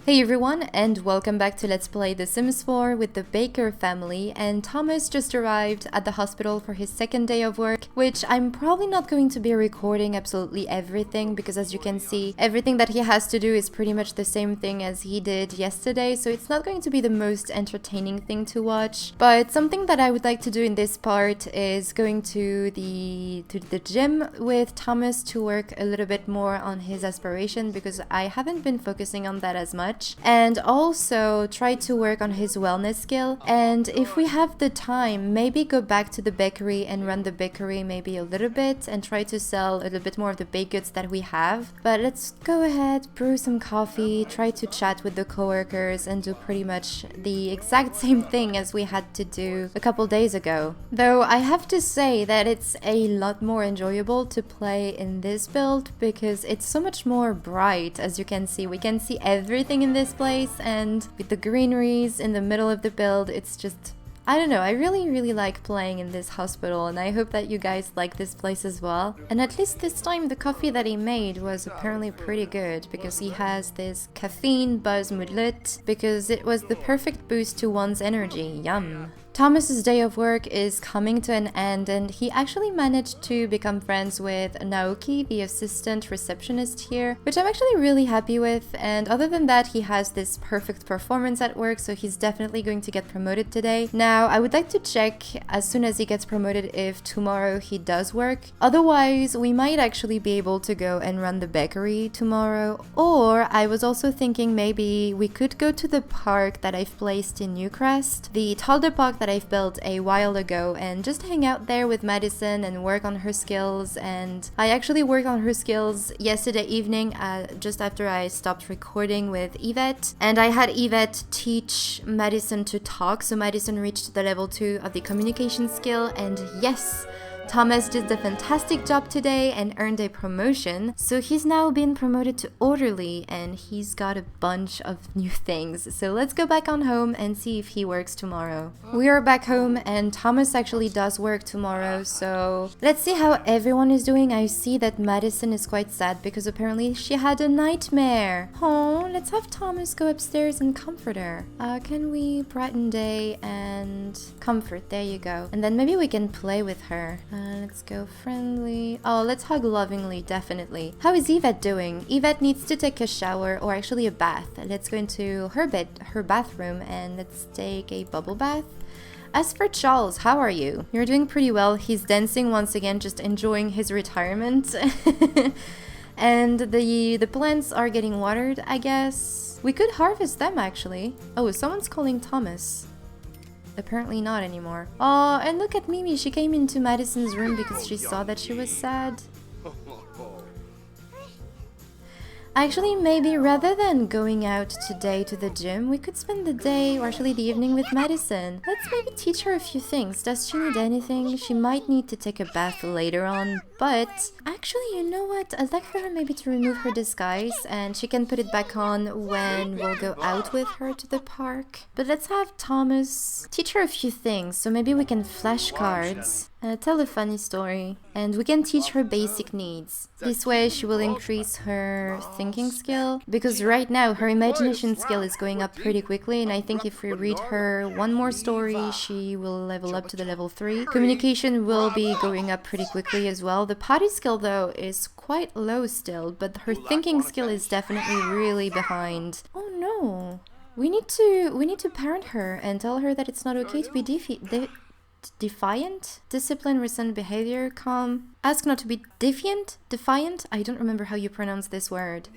Hey everyone, and welcome back to Let's Play The Sims 4 with the Baker family. And Thomas just arrived at the hospital for his second day of work, which I'm probably not going to be recording absolutely everything because, as you can see, everything that he has to do is pretty much the same thing as he did yesterday, so it's not going to be the most entertaining thing to watch. But something that I would like to do in this part is going to the gym with Thomas to work a little bit more on his aspiration, because I haven't been focusing on that as much. And also try to work on his wellness skill, and if we have the time, maybe go back to the bakery and run the bakery maybe a little bit and try to sell a little bit more of the baked goods that we have. But let's go ahead, brew some coffee, try to chat with the coworkers and do pretty much the exact same thing as we had to do a couple days ago. Though I have to say that it's a lot more enjoyable to play in this build because it's so much more bright. As you can see, we can see everything in this place, and with the greeneries in the middle of the build, it's just, I don't know, I really like playing in this hospital, and I hope that you guys like this place as well. And at least this time the coffee that he made was apparently pretty good, because he has this caffeine buzz moodlet, because it was the perfect boost to one's energy. Yum. Thomas's day of work is coming to an end, and he actually managed to become friends with Naoki, the assistant receptionist here, which I'm actually really happy with. And other than that, he has this perfect performance at work, so he's definitely going to get promoted today. Now, I would like to check as soon as he gets promoted if tomorrow he does work. Otherwise, we might actually be able to go and run the bakery tomorrow. Or I was also thinking maybe we could go to the park that I've placed in Newcrest, the Talde Park that I've built a while ago, and just hang out there with Madison and work on her skills. And I actually worked on her skills yesterday evening, just after I stopped recording with Yvette, and I had Yvette teach Madison to talk, so Madison reached the level 2 of the communication skill. And yes, Thomas did a fantastic job today and earned a promotion, so he's now been promoted to orderly, and he's got a bunch of new things. So let's go back on home and see if he works tomorrow. We are back home, and Thomas actually does work tomorrow, so let's see how everyone is doing. I see that Madison is quite sad because apparently she had a nightmare. Oh, let's have Thomas go upstairs and comfort her. Can we brighten day and comfort? There you go. And then maybe we can play with her. Let's go friendly. Oh, let's hug lovingly, definitely. How is Yvette doing? Yvette needs to take a shower, or actually a bath. Let's go into her bathroom, and let's take a bubble bath. As for Charles, how are you? You're doing pretty well. He's dancing once again, just enjoying his retirement. And the plants are getting watered, I guess. We could harvest them, actually. Oh, someone's calling Thomas. Apparently not anymore. Oh, and look at Mimi. She came into Madison's room because she saw that she was sad. Actually, maybe rather than going out today to the gym, we could spend the day, or actually the evening, with Madison. Let's maybe teach her a few things. Does she need anything? She might need to take a bath later on, but actually, you know what? I'd like for her maybe to remove her disguise, and she can put it back on when we'll go out with her to the park. But let's have Thomas teach her a few things, so maybe we can flashcards. Tell a funny story, and we can teach her basic needs. This way she will increase her thinking skill, because right now her imagination skill is going up pretty quickly, and I think if we read her one more story, she will level up to the level 3. Communication will be going up pretty quickly as well. The potty skill though is quite low still, but her thinking skill is definitely really behind. Oh no! We need to parent her and tell her that it's not okay to be defiant, discipline, recent behavior, calm, ask not to be defiant. I don't remember how you pronounce this word.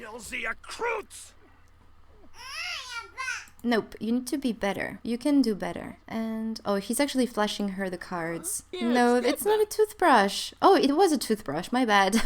Nope, you need to be better. You can do better. And oh, he's actually flashing her the cards. No, it's not a toothbrush. Oh, it was a toothbrush, my bad.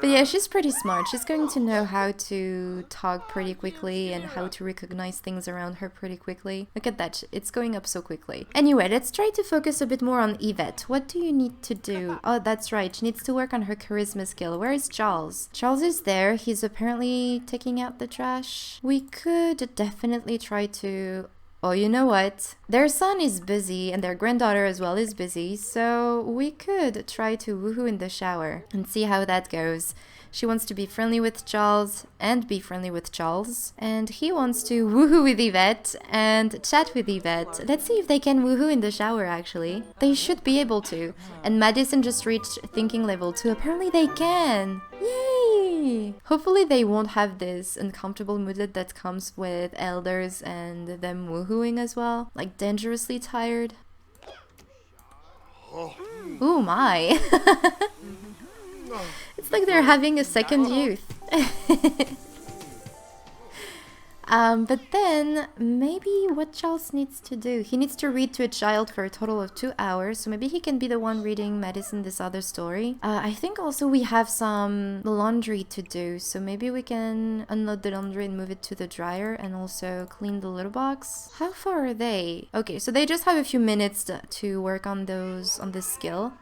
But yeah, she's pretty smart. She's going to know how to talk pretty quickly and how to recognize things around her pretty quickly. Look at that, it's going up so quickly. Anyway, let's try to focus a bit more on Yvette. What do you need to do? Oh, that's right, she needs to work on her charisma skill. Where is Charles? Charles is there. He's apparently taking out the trash. We could definitely try to... Oh, you know what? Their son is busy and their granddaughter as well is busy, so we could try to woohoo in the shower and see how that goes. She wants to be friendly with Charles and be friendly with Charles. And he wants to woohoo with Yvette and chat with Yvette. Let's see if they can woohoo in the shower, actually. They should be able to. And Madison just reached thinking level 2. Apparently they can. Yay! Hopefully they won't have this uncomfortable mood that comes with elders and them woohooing as well. Like dangerously tired. Oh my! It's like they're having a second youth. But then, maybe what Charles needs to do, he needs to read to a child for a total of 2 hours, so maybe he can be the one reading Madison this other story. I think also we have some laundry to do, so maybe we can unload the laundry and move it to the dryer and also clean the litter box. How far are they? Okay, so they just have a few minutes to work on this skill.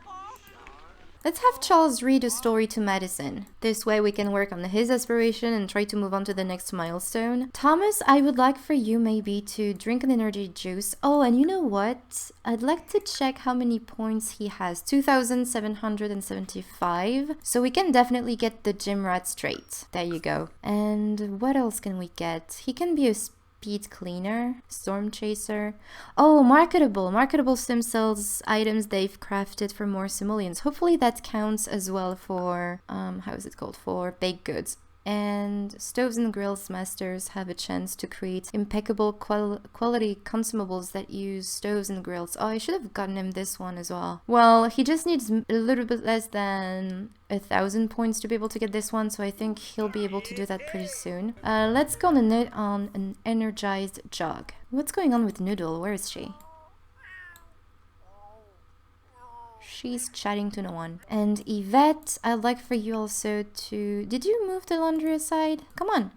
Let's have Charles read a story to Madison. This way we can work on his aspiration and try to move on to the next milestone. Thomas, I would like for you maybe to drink an energy juice. Oh, and you know what? I'd like to check how many points he has. 2,775. So we can definitely get the gym rat straight. There you go. And what else can we get? He can be a speed cleaner, storm chaser. Oh, marketable stem cells items they've crafted for more simoleons. Hopefully that counts as well for how is it called, for baked goods. And stoves and grills masters have a chance to create impeccable quality consumables that use stoves and grills. Oh, I should have gotten him this one as well. Well, he just needs a little bit less than 1,000 points to be able to get this one, so I think he'll be able to do that pretty soon. Let's go on a note on an energized jog. What's going on with Noodle? Where is she? She's chatting to no one. And Yvette, I'd like for you also to... Did you move the laundry aside? Come on.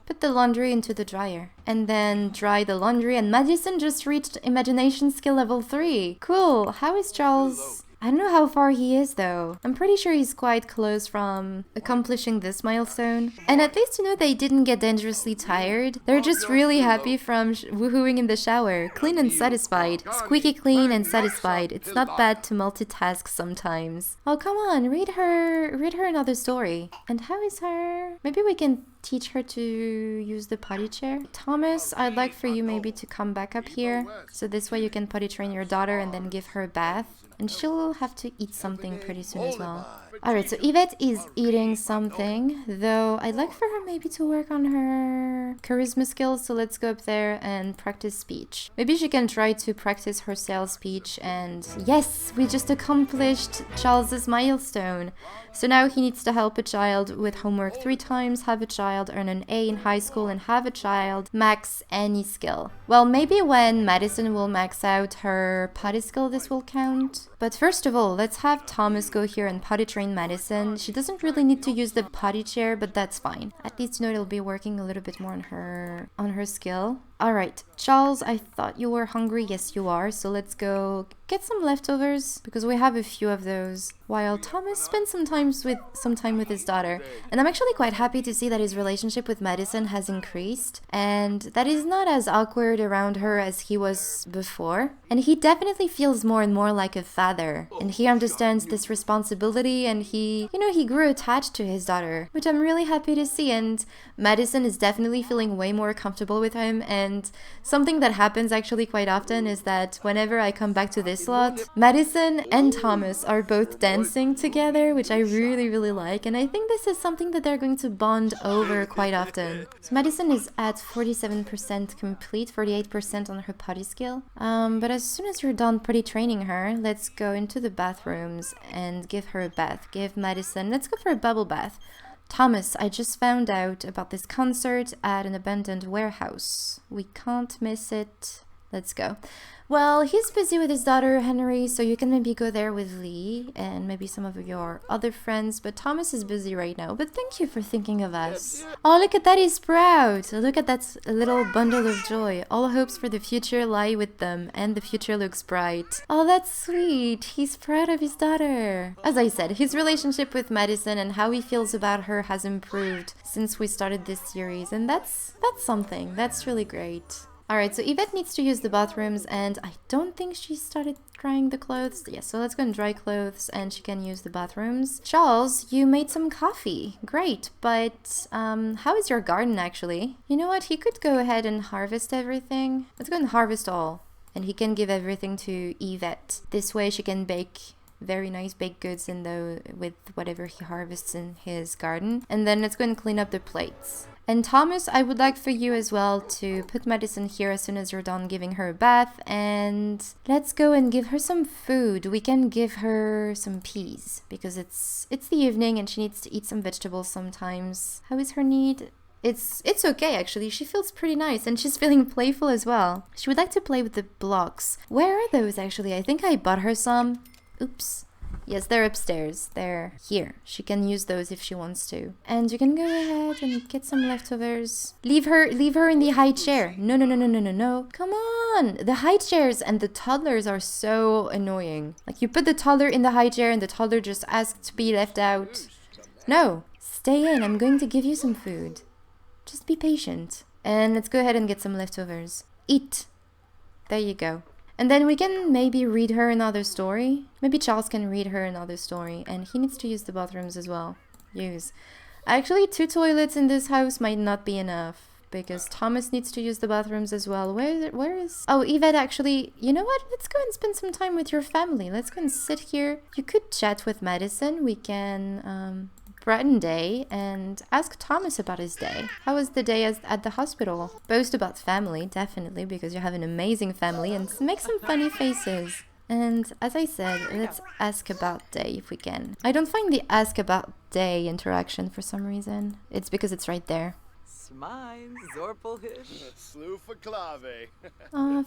Put the laundry into the dryer. And then dry the laundry. And Madison just reached imagination skill level 3. Cool. How is Charles? I don't know how far he is though. I'm pretty sure he's quite close from accomplishing this milestone. And at least, you know, they didn't get dangerously tired. They're just really happy from woohooing in the shower. Clean and satisfied. Squeaky clean and satisfied. It's not bad to multitask sometimes. Oh, come on, read her another story. And how is her? Maybe we can teach her to use the potty chair. Thomas, I'd like for you maybe to come back up here. So this way you can potty train your daughter and then give her a bath. And she'll have to eat something pretty soon as well. Alright, so Yvette is eating something, though I'd like for her maybe to work on her charisma skills, so let's go up there and practice speech. Maybe she can try to practice her sales speech, and yes, we just accomplished Charles's milestone. So now he needs to help a child with homework 3 times, have a child earn an A in high school, and have a child max any skill. Well, maybe when Madison will max out her potty skill, this will count. But first of all, let's have Thomas go here and potty train Madison. She doesn't really need to use the potty chair, but that's fine. At least, you know, it'll be working a little bit more on her skill. Alright, Charles, I thought you were hungry. Yes, you are. So let's go get some leftovers, because we have a few of those, while Thomas spends some time with his daughter. And I'm actually quite happy to see that his relationship with Madison has increased, and that he's not as awkward around her as he was before. And he definitely feels more and more like a father, and he understands this responsibility, and he grew attached to his daughter, which I'm really happy to see. And Madison is definitely feeling way more comfortable with him. And something that happens actually quite often is that whenever I come back to this lot, Madison and Thomas are both dancing together, which I really like, and I think this is something that they're going to bond over quite often. So Madison is at 47% complete, 48% on her potty skill. But as soon as you're done potty training her, let's go into the bathrooms and give her a bath. Give Madison, let's go for a bubble bath. Thomas, I just found out about this concert at an abandoned warehouse. We can't miss it. Let's go. Well, he's busy with his daughter, Henry, so you can maybe go there with Lee and maybe some of your other friends, but Thomas is busy right now. But thank you for thinking of us. Oh, look at that, he's proud. Look at that little bundle of joy. All hopes for the future lie with them, and the future looks bright. Oh, that's sweet. He's proud of his daughter. As I said, his relationship with Madison and how he feels about her has improved since we started this series, and that's something. That's really great. Alright, so Yvette needs to use the bathrooms, and I don't think she started drying the clothes. Yeah, so let's go and dry clothes, and she can use the bathrooms. Charles, you made some coffee. Great, but how is your garden actually? You know what? He could go ahead and harvest everything. Let's go and harvest all, and he can give everything to Yvette. This way she can bake very nice baked goods with whatever he harvests in his garden. And then let's go and clean up the plates. And Thomas, I would like for you as well to put Madison here as soon as you're done giving her a bath. And let's go and give her some food. We can give her some peas because it's the evening and she needs to eat some vegetables sometimes. How is her need? It's okay actually. She feels pretty nice and she's feeling playful as well. She would like to play with the blocks. Where are those actually? I think I bought her some. Oops. Yes, they're upstairs. They're here. She can use those if she wants to. And you can go ahead and get some leftovers. Leave her in the high chair. No, no, no, no, no, no, no. Come on. The high chairs and the toddlers are so annoying. Like you put the toddler in the high chair and the toddler just asks to be left out. No, stay in. I'm going to give you some food. Just be patient. And let's go ahead and get some leftovers. Eat. There you go. And then we can maybe read her another story. Maybe Charles can read her another story. And he needs to use the bathrooms as well. Use. Actually, 2 toilets in this house might not be enough. Because Thomas needs to use the bathrooms as well. Where is... Oh, Yvette actually... You know what? Let's go and spend some time with your family. Let's go and sit here. You could chat with Madison. We can... brighten day and ask Thomas about his day. How was the day at the hospital? Boast about family, definitely, because you have an amazing family, and make some funny faces. And as I said, let's ask about day if we can. I don't find the ask about day interaction for some reason. It's because it's right there.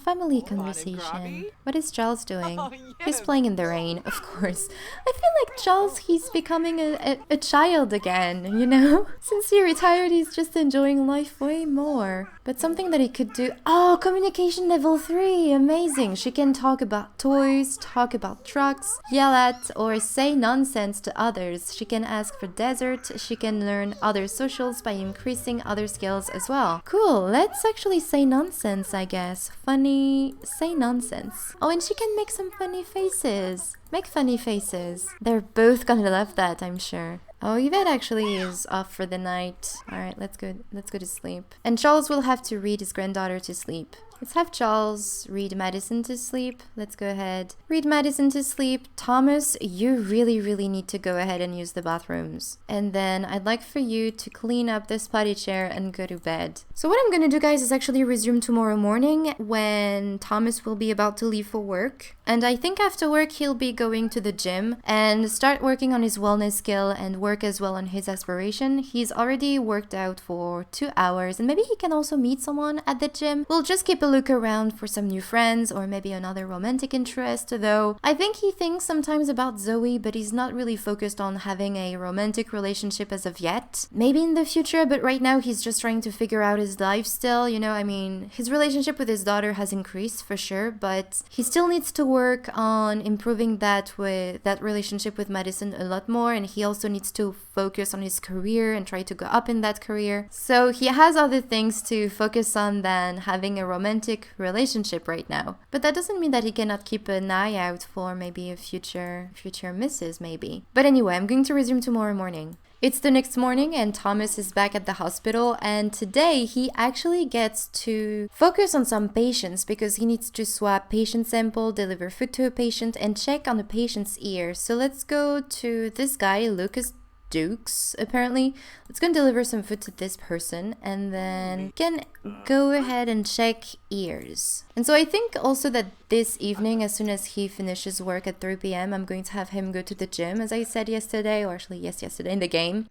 Family conversation. What is Charles doing? He's playing in the rain, of course. I feel like Charles, he's becoming a child again, you know? Since he retired, he's just enjoying life way more. But something that he could do... Oh, communication level 3! Amazing! She can talk about toys, talk about trucks, yell at or say nonsense to others. She can ask for dessert. She can learn other socials by increasing other skills as well. Cool, let's actually say nonsense, I guess. Funny, say nonsense. Oh, and she can make some funny faces. Make funny faces. They're both gonna love that, I'm sure. Oh, Yvette actually is off for the night. Alright, let's go to sleep. And Charles will have to read his granddaughter to sleep. Let's have Charles read Madison to sleep. Let's go ahead. Read Madison to sleep. Thomas, you really need to go ahead and use the bathrooms. And then I'd like for you to clean up this potty chair and go to bed. So what I'm gonna do, guys, is actually resume tomorrow morning when Thomas will be about to leave for work. And I think after work he'll be going to the gym and start working on his wellness skill and work as well on his aspiration. He's already worked out for 2 hours and maybe he can also meet someone at the gym. We'll just keep a look around for some new friends or maybe another romantic interest, though I think he thinks sometimes about Zoe, but he's not really focused on having a romantic relationship as of yet. Maybe in the future, but right now he's just trying to figure out his life still, you know. I mean, his relationship with his daughter has increased for sure, but he still needs to work on improving that relationship with Madison a lot more, and he also needs to focus on his career and try to go up in that career. So he has other things to focus on than having a romantic relationship right now. But that doesn't mean that he cannot keep an eye out for maybe a future missus maybe. But anyway, I'm going to resume tomorrow morning. It's the next morning and Thomas is back at the hospital, and today he actually gets to focus on some patients because he needs to swap patient sample, deliver food to a patient, and check on the patient's ear. So let's go to this guy, Lucas Dukes, apparently. Let's go and deliver some food to this person and then can go ahead and check ears. And so I think also that this evening, as soon as he finishes work at 3 p.m, I'm going to have him go to the gym, as I said yesterday, or actually yes, yesterday in the game.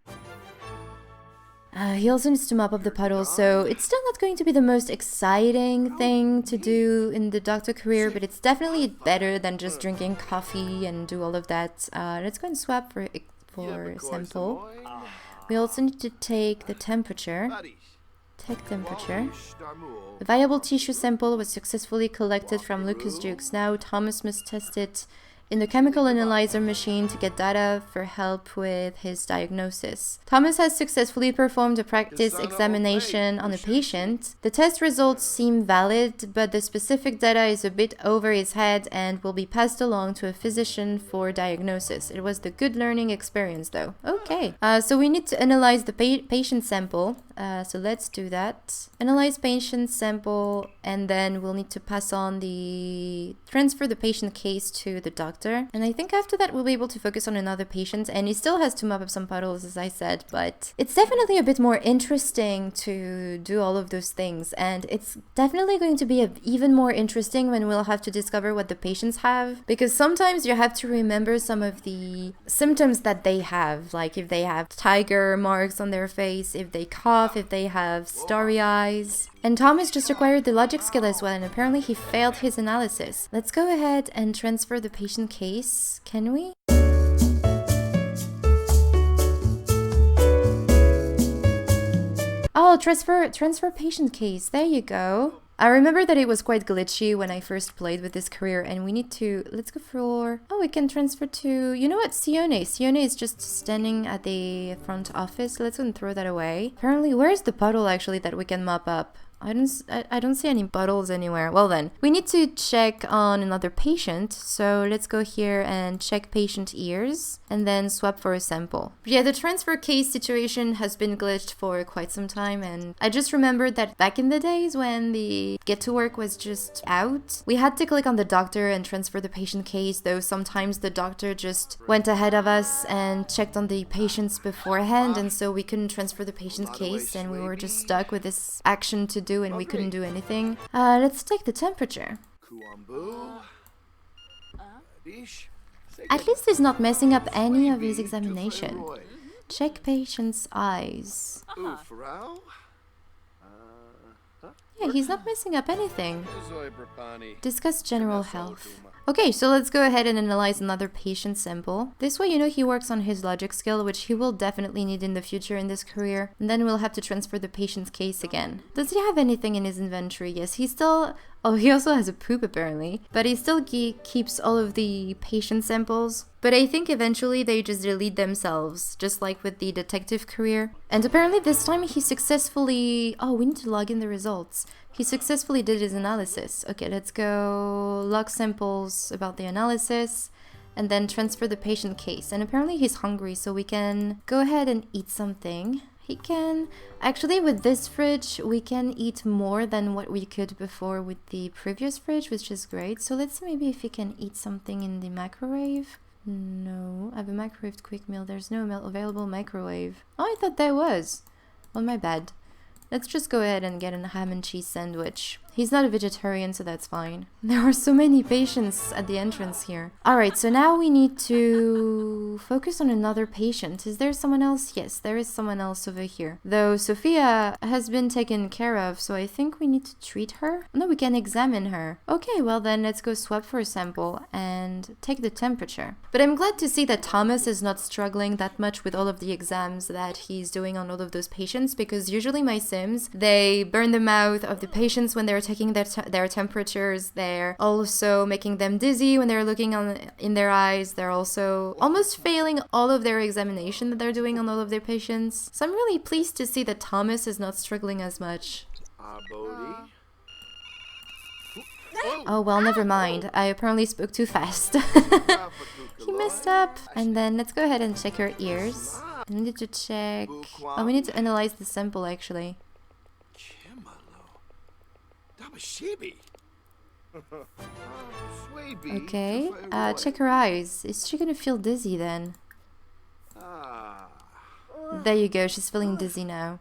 He also needs to mop up the puddles, so it's still not going to be the most exciting thing to do in the doctor career, but it's definitely better than just drinking coffee and do all of that. Let's go and swap for sample. We also need to take the temperature. Take temperature. A viable tissue sample was successfully collected from Lucas Dukes. Now Thomas must test it in the chemical analyzer machine to get data for help with his diagnosis. Thomas has successfully performed a practice examination on a patient. The test results seem valid, but the specific data is a bit over his head and will be passed along to a physician for diagnosis. It was the good learning experience though. Okay, so we need to analyze the patient sample. So let's do that. Analyze patient sample, and then we'll need to transfer the patient case to the doctor. And I think after that we'll be able to focus on another patient, and he still has to mop up some puddles, as I said, but it's definitely a bit more interesting to do all of those things, and it's definitely going to be even more interesting when we'll have to discover what the patients have, because sometimes you have to remember some of the symptoms that they have, like if they have tiger marks on their face, if they cough, if they have starry eyes. And Thomas just acquired the logic skill as well, and apparently he failed his analysis. Let's go ahead and transfer the patient case. Can we? Oh, transfer patient case. There you go. I remember that it was quite glitchy when I first played with this career, and we need to, let's go for, oh, we can transfer to, you know what, Sione. Sione is just standing at the front office. Let's go and throw that away. Apparently, where's the puddle actually that we can mop up? I don't see any bottles anywhere. Well then, we need to check on another patient. So let's go here and check patient ears and then swap for a sample. Yeah, the transfer case situation has been glitched for quite some time, and I just remembered that back in the days when the get to work was just out, we had to click on the doctor and transfer the patient case, though sometimes the doctor just went ahead of us and checked on the patients beforehand, and so we couldn't transfer the patient case and we were just stuck with this action to do and we couldn't do anything. Let's take the temperature. At least he's not messing up any of his examination. Check patient's eyes. Yeah, he's not messing up anything. Discuss general health. Okay, so let's go ahead and analyze another patient sample. This way, you know, he works on his logic skill, which he will definitely need in the future in this career. And then we'll have to transfer the patient's case again. Does he have anything in his inventory? Yes, he still... Oh, he also has a poop apparently. But he still keeps all of the patient samples. But I think eventually they just delete themselves, just like with the detective career. And apparently this time he successfully... Oh, we need to log in the results. He successfully did his analysis. Okay, let's go log samples about the analysis and then transfer the patient case. And apparently he's hungry, so we can go ahead and eat something. He can... Actually, with this fridge, we can eat more than what we could before with the previous fridge, which is great. So let's see maybe if he can eat something in the microwave. No, I have a microwaved quick meal. There's no available microwave. Oh, I thought there was. Oh, my bad. Let's just go ahead and get a ham and cheese sandwich. He's not a vegetarian, so that's fine. There are so many patients at the entrance here. Alright, so now we need to focus on another patient. Is there someone else? Yes, there is someone else over here. Though Sophia has been taken care of, so I think we need to treat her. No, we can examine her. Okay, well then let's go swap for a sample and take the temperature. But I'm glad to see that Thomas is not struggling that much with all of the exams that he's doing on all of those patients, because usually my sims, they burn the mouth of the patients when they're taking their temperatures. They're also making them dizzy when they're looking in their eyes. They're also almost failing all of their examination that they're doing on all of their patients. So I'm really pleased to see that Thomas is not struggling as much. Oh well, never mind. I apparently spoke too fast. He messed up. And then let's go ahead and check her ears. I needed to check... Oh, we need to analyze the sample actually. Okay, check her eyes. Is she gonna feel dizzy then? There you go, she's feeling dizzy now.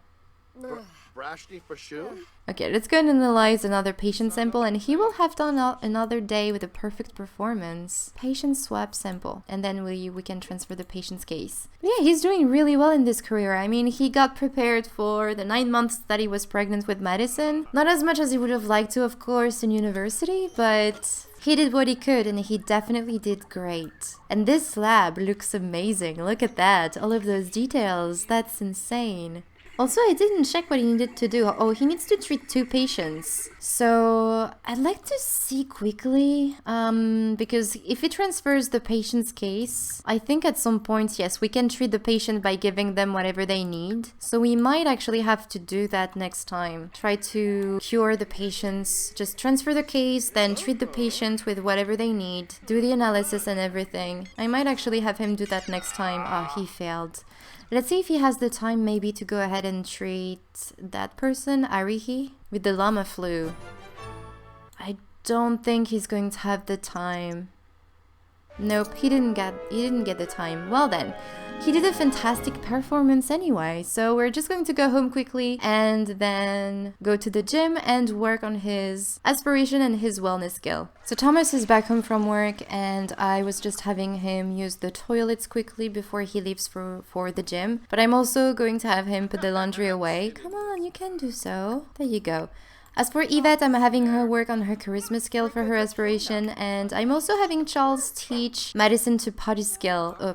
Okay, let's go and analyze another patient sample, and he will have done another day with a perfect performance. Patient swap sample, and then we can transfer the patient's case. But yeah, he's doing really well in this career. I mean, he got prepared for the 9 months that he was pregnant with Madison. Not as much as he would have liked to, of course, in university, but he did what he could, and he definitely did great. And this lab looks amazing. Look at that, all of those details. That's insane. Also, I didn't check what he needed to do. Oh, he needs to treat 2 patients. So I'd like to see quickly, because if it transfers the patient's case, I think at some point, yes, we can treat the patient by giving them whatever they need. So we might actually have to do that next time. Try to cure the patients, just transfer the case, then treat the patient with whatever they need, do the analysis and everything. I might actually have him do that next time. Oh, he failed. Let's see if he has the time maybe to go ahead and treat that person, Arihi, with the llama flu. I don't think he's going to have the time. Nope, he didn't get the time. Well then, he did a fantastic performance anyway, so we're just going to go home quickly and then go to the gym and work on his aspiration and his wellness skill. So Thomas is back home from work and I was just having him use the toilets quickly before he leaves for the gym. But I'm also going to have him put the laundry away. Come on, you can do so. There you go. As for Yvette, I'm having her work on her charisma skill for her aspiration, and I'm also having Charles teach Madison to use the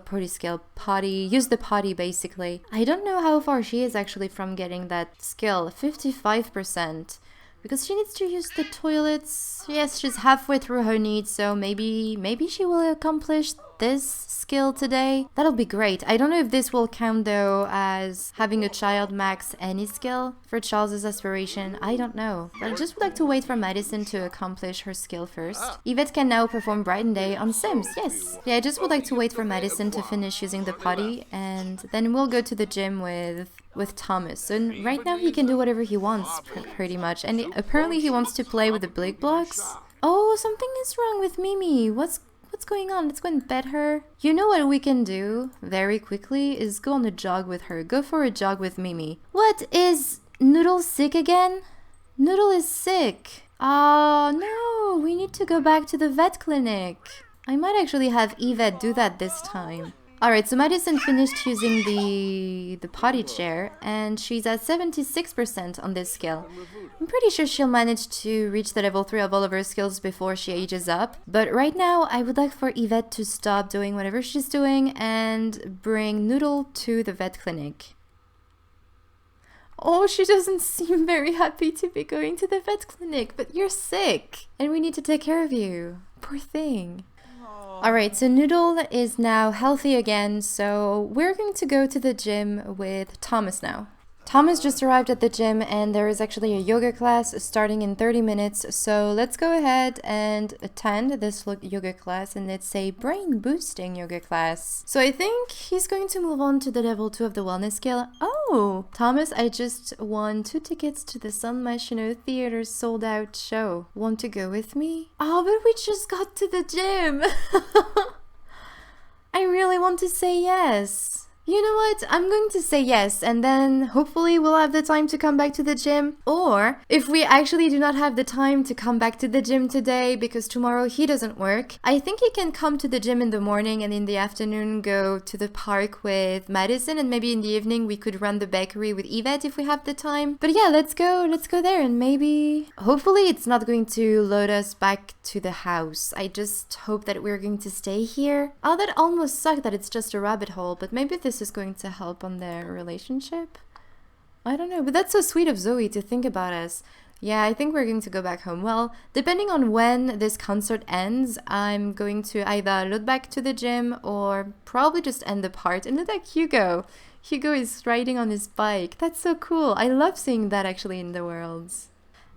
potty basically. I don't know how far she is actually from getting that skill, 55%. Because she needs to use the toilets. Yes, she's halfway through her needs, so maybe she will accomplish this skill today. That'll be great. I don't know if this will count though as having a child max any skill for Charles's aspiration. I don't know. But I just would like to wait for Madison to accomplish her skill first. Yvette can now perform Bright and Day on Sims. Yes. Yeah, I just would like to wait for Madison to finish using the potty and then we'll go to the gym with Thomas. And right now he can do whatever he wants pretty much. And apparently he wants to play with the big blocks. Oh, something is wrong with Mimi. What's going on? Let's go and pet her. You know what we can do very quickly is go on a jog with her. Go for a jog with Mimi. What, is Noodle sick again? Noodle is sick. Oh no, we need to go back to the vet clinic. I might actually have Yvette do that this time. Alright, so Madison finished using the potty chair and she's at 76% on this skill. I'm pretty sure she'll manage to reach the level 3 of all of her skills before she ages up. But right now, I would like for Yvette to stop doing whatever she's doing and bring Noodle to the vet clinic. Oh, she doesn't seem very happy to be going to the vet clinic, but you're sick and we need to take care of you. Poor thing. Alright, so Noodle is now healthy again, so we're going to go to the gym with Thomas now. Thomas just arrived at the gym and there is actually a yoga class starting in 30 minutes, so let's go ahead and attend this yoga class, and it's a brain boosting yoga class. So I think he's going to move on to the level 2 of the wellness skill. Oh, Thomas, I just won 2 tickets to the San Myshuno Theater's sold out show. Want to go with me? Oh, but we just got to the gym. I really want to say yes. You know what? I'm going to say yes, and then hopefully we'll have the time to come back to the gym. Or if we actually do not have the time to come back to the gym today because tomorrow he doesn't work, I think he can come to the gym in the morning and in the afternoon go to the park with Madison, and maybe in the evening we could run the bakery with Yvette if we have the time. But yeah, let's go there, and maybe hopefully it's not going to load us back to the house. I just hope that we're going to stay here. Oh, that almost sucked that it's just a rabbit hole, but maybe this is going to help on their relationship. I don't know, but that's so sweet of Zoe to think about us. Yeah, I think we're going to go back home. Well, depending on when this concert ends, I'm going to either load back to the gym or probably just end the part. And look at Hugo. Hugo is riding on his bike. That's so cool. I love seeing that actually in the worlds.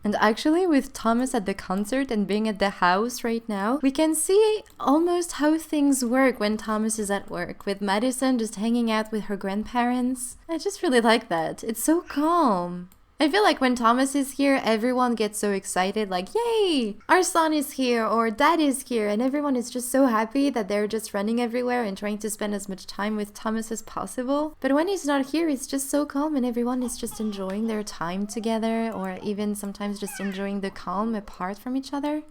And actually, with Thomas at the concert and being at the house right now, we can see almost how things work when Thomas is at work, with Madison just hanging out with her grandparents. I just really like that. It's so calm. I feel like when Thomas is here, everyone gets so excited, like, yay! Our son is here, or dad is here, and everyone is just so happy that they're just running everywhere and trying to spend as much time with Thomas as possible. But when he's not here, it's just so calm and everyone is just enjoying their time together, or even sometimes just enjoying the calm apart from each other.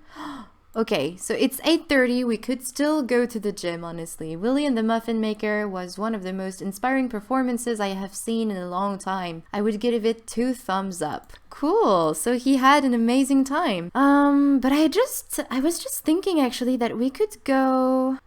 Okay, so it's 8:30, we could still go to the gym, honestly. Willy and the Muffin Maker was one of the most inspiring performances I have seen in a long time. I would give it 2 thumbs up. Cool. So he had an amazing time. But I was just thinking actually that we could go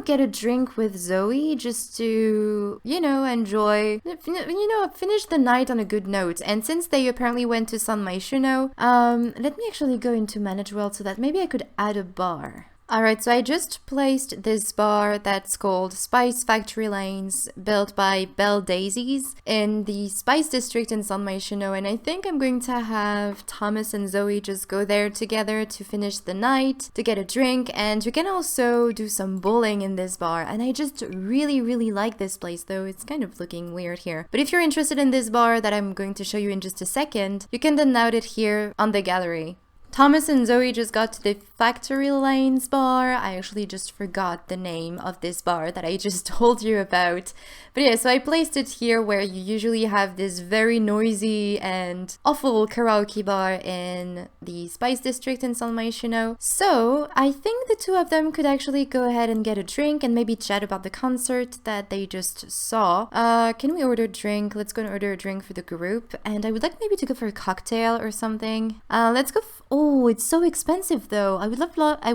get a drink with Zoe just to, enjoy, finish the night on a good note. And since they apparently went to San Maishuno, let me actually go into Manage World so that maybe I could add a bar. Alright, so I just placed this bar that's called Spice Factory Lanes, built by Belle Daisies in the Spice District in San Maishuno, and I think I'm going to have Thomas and Zoe just go there together to finish the night, to get a drink, and you can also do some bowling in this bar. And I just really, really like this place, though it's kind of looking weird here. But if you're interested in this bar that I'm going to show you in just a second, you can download it here on the gallery. Thomas and Zoe just got to the Factory Lanes bar. I actually just forgot the name of this bar that I just told you about. But yeah, so I placed it here where you usually have this very noisy and awful karaoke bar in the Spice District in San Maishuno. So I think the two of them could actually go ahead and get a drink and maybe chat about the concert that they just saw. Can we order a drink? Let's go and order a drink for the group. And I would like maybe to go for a cocktail or something. Let's go. Oh, it's so expensive though. I would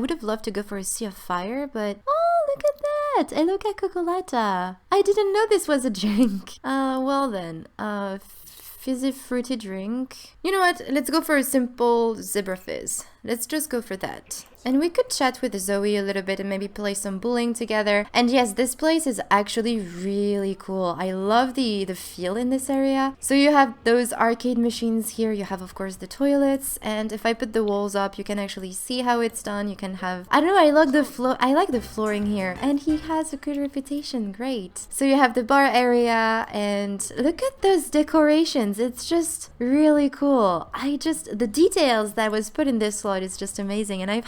have loved to go for a Sea of Fire, but oh, look at that! A Loca Cocolata. I didn't know this was a drink. Well then, fizzy fruity drink. You know what? Let's go for a simple Zebra Fizz. Let's just go for that. And we could chat with Zoe a little bit and maybe play some bowling together. And yes, this place is actually really cool. I love the feel in this area. So you have those arcade machines here. You have, of course, the toilets. And if I put the walls up, you can actually see how it's done. You can have, I don't know, I like the flooring here. And he has a good reputation. Great. So you have the bar area and look at those decorations. It's just really cool. The details that was put in this slot is just amazing. And I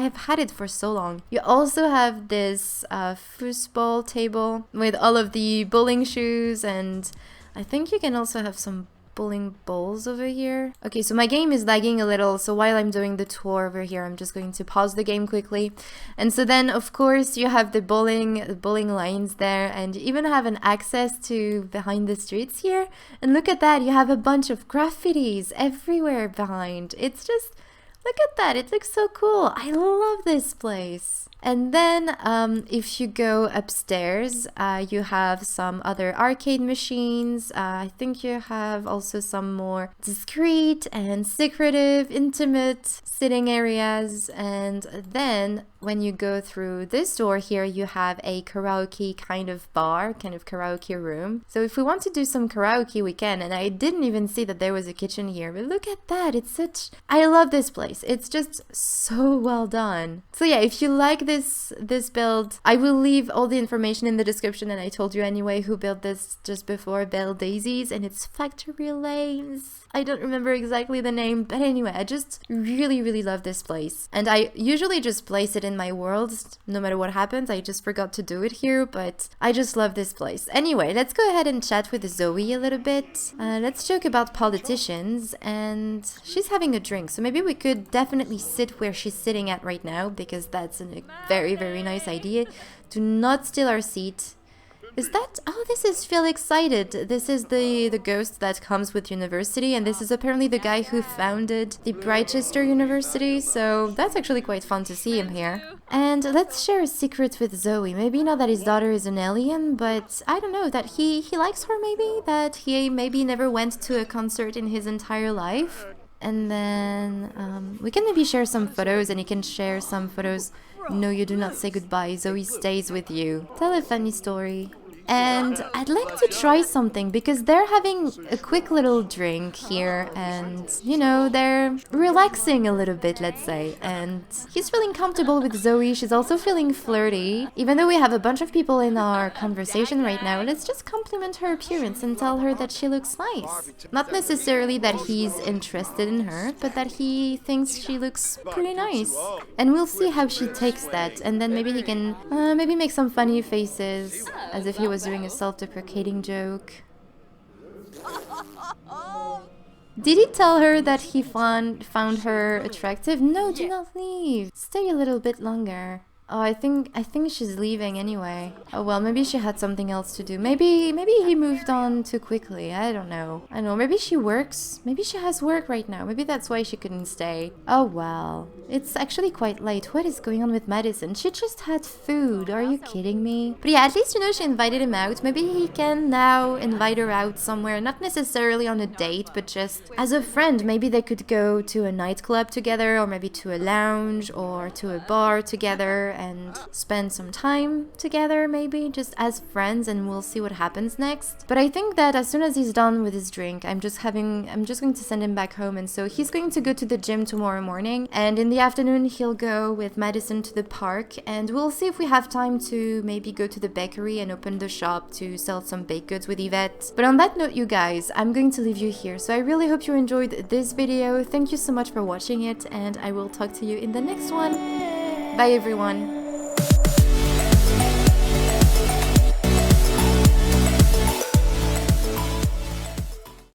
have had it for so long. You also have this foosball table with all of the bowling shoes, and I think you can also have some bowling balls over here. Okay, so my game is lagging a little, so while I'm doing the tour over here, I'm just going to pause the game quickly. And so then, of course, you have the bowling lanes there, and you even have an access to behind the streets here. And look at that, you have a bunch of graffitis everywhere behind. It's just, look at that, it looks so cool. I love this place. And then if you go upstairs, you have some other arcade machines. I think you have also some more discreet and secretive, intimate sitting areas. And then when you go through this door here, you have a karaoke kind of bar, kind of karaoke room. So if we want to do some karaoke, we can. And I didn't even see that there was a kitchen here, but look at that. It's such, I love this place. It's just so well done. So yeah, if you like this build, I will leave all the information in the description, and I told you anyway who built this just before, Belle Daisies, and it's Factory Lanes. I don't remember exactly the name, but anyway, I just really, really love this place. And I usually just place it in my world, no matter what happens. I just forgot to do it here, but I just love this place. Anyway, let's go ahead and chat with Zoe a little bit. Let's joke about politicians, and she's having a drink, so maybe we could definitely sit where she's sitting at right now, because that's a very, very nice idea. Do not steal our seat. Is that... Oh, this is Feel Excited. This is the ghost that comes with university, and this is apparently the guy who founded the Brightchester University, so that's actually quite fun to see him here. And let's share a secret with Zoe. Maybe not that his daughter is an alien, but I don't know, that he likes her maybe? That he maybe never went to a concert in his entire life? And then we can maybe share some photos, and he can share some photos. No, you do not say goodbye. Zoe stays with you. Tell a funny story. And I'd like to try something, because they're having a quick little drink here, and you know, they're relaxing a little bit, let's say, and he's feeling comfortable with Zoe. She's also feeling flirty. Even though we have a bunch of people in our conversation right now, let's just compliment her appearance and tell her that she looks nice. Not necessarily that he's interested in her, but that he thinks she looks pretty nice. And we'll see how she takes that, and then maybe he can maybe make some funny faces as if he was doing a self-deprecating joke. Did he tell her that he found her attractive? No, do not leave. Stay a little bit longer. Oh, I think she's leaving anyway. Oh well, maybe she had something else to do. Maybe he moved on too quickly. I don't know. I don't know. Maybe she works. Maybe she has work right now. Maybe that's why she couldn't stay. Oh well. It's actually quite late. What is going on with Madison? She just had food. Are you kidding me? But yeah, at least she invited him out. Maybe he can now invite her out somewhere, not necessarily on a date, but just as a friend. Maybe they could go to a nightclub together, or maybe to a lounge or to a bar together and spend some time together, maybe just as friends, and we'll see what happens next. But I think that as soon as he's done with his drink, I'm just going to send him back home, and so he's going to go to the gym tomorrow morning, and in the afternoon he'll go with Madison to the park, and we'll see if we have time to maybe go to the bakery and open the shop to sell some baked goods with Yvette. But on that note, you guys, I'm going to leave you here, so I really hope you enjoyed this video. Thank you so much for watching it, and I will talk to you in the next one. Bye everyone.